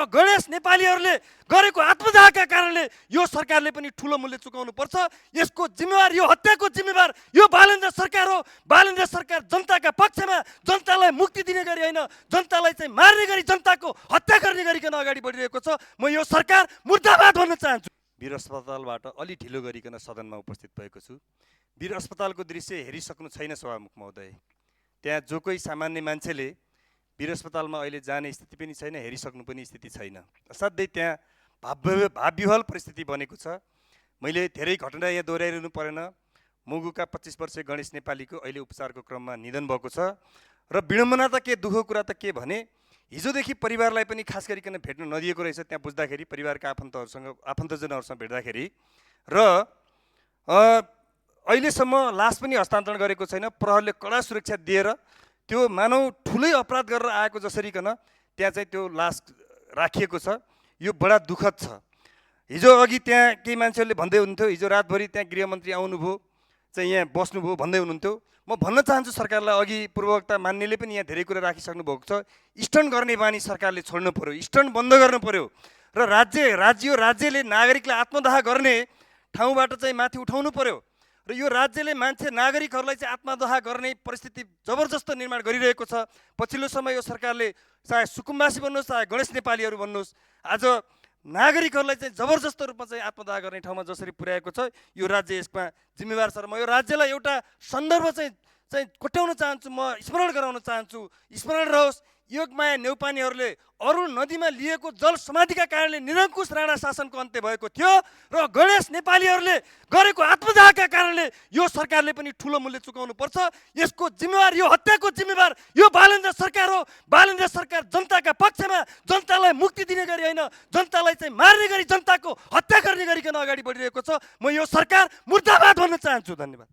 गणेश नेपालीहरूले गरेको आत्मदाहका कारणले यो सरकारले पनि ठुलो मूल्य चुकाउनु पर्छ। यसको जिम्मेवार, यो हत्याको जिम्मेवार यो बालेन्द्र सरकार हो। बालेन्द्र सरकार जनताका पक्षमा, जनतालाई मुक्ति दिने गरी होइन, जनतालाई चाहिँ मार्ने गरी, जनताको हत्या गर्ने गरिकन अगाडि बढिरहेको छ। म यो सरकार मुर्दाबाद भन्न चाहन्छु। वीर अस्पतालबाट अलि ढिलो गरिकन सदनमा उपस्थित भएको छु। वीर अस्पतालको दृश्य हेरिसक्नु छैन सभामुख महोदय। त्यहाँ जो कोही सामान्य मान्छेले वीर अस्पतालमा अहिले जाने स्थिति पनि छैन, हेरिसक्नु पनि स्थिति छैन। असाध्यै त्यहाँ भावविह्वल परिस्थिति बनेको छ। मैले धेरै घटना यहाँ दोहोऱ्याइरहनु परेन। मुगुका 25 वर्षीय गणेश नेपालीको अहिले उपचारको क्रममा निधन भएको छ। र विडम्बना त के, दुःखको कुरा त के भने हिजोदेखि परिवारलाई पनि खास गरिकन भेट्न नदिएको रहेछ। त्यहाँ बुझ्दाखेरि परिवारका आफन्तजनहरूसँग भेट्दाखेरि र अहिलेसम्म लास पनि हस्तान्तरण गरेको छैन। प्रहरीले कडा सुरक्षा दिएर त्यो मानव ठुलै अपराध गरेर आएको जसरीकन त्यहाँ चाहिँ त्यो लास राखिएको छ। यो बडा दुःखद छ। हिजो अघि त्यहाँ केही मान्छेहरूले भन्दै हुनुहुन्थ्यो, हिजो रातभरि त्यहाँ गृहमन्त्री आउनुभयो, चाहिँ यहाँ बस्नुभयो भन्दै हुनुहुन्थ्यो। म भन्न चाहन्छु सरकारलाई, अघि पूर्ववक्ता मान्नेले पनि यहाँ धेरै कुरा राखिसक्नु भएको छ। स्टन्ट गर्ने बानी सरकारले छोड्नु पर्यो, स्टन्ट बन्द गर्नु पर्यो र राज्यले नागरिकलाई आत्मदाह गर्ने ठाउँबाट चाहिँ माथि उठाउनु पर्यो। र यो राज्यले नागरिकहरूलाई चाहिँ आत्मदाह गर्ने परिस्थिति जबरजस्त निर्माण गरिरहेको छ। पछिल्लो समय यो सरकारले चाहे सुकुम्बासी भन्नुहोस्, चाहे गणेश नेपालीहरू भन्नुहोस्, आज नागरिकहरूलाई चाहिँ जबरजस्त रूपमा चाहिँ आत्मदाह गर्ने ठाउँमा जसरी पुर्याएको छ, यो राज्य यसमा जिम्मेवार छ। र म यो राज्यलाई एउटा सन्दर्भ चाहिँ कोट्याउन चाहन्छु, म स्मरण गराउन चाहन्छु। स्मरण रहोस्, योगमाया नेउपानेहरूले अरुण नदीमा लिएको जल समाधिका कारणले निरङ्कुश राणा शासनको अन्त्य भएको थियो र गणेश नेपालीहरूले गरेको आत्मदाहका कारणले यो सरकारले पनि ठुलो मूल्य चुकाउनु पर्छ। यसको जिम्मेवार, यो हत्याको जिम्मेवार यो बालेन्द्र सरकार हो। बालेन्द्र सरकार जनताका पक्षमा, जनतालाई मुक्ति दिने गरी होइन, जनतालाई चाहिँ मार्ने गरी, जनताको हत्या गर्ने गरिकन अगाडि बढिरहेको छ। म यो सरकार मुर्दाबाद भन्न चाहन्छु। धन्यवाद।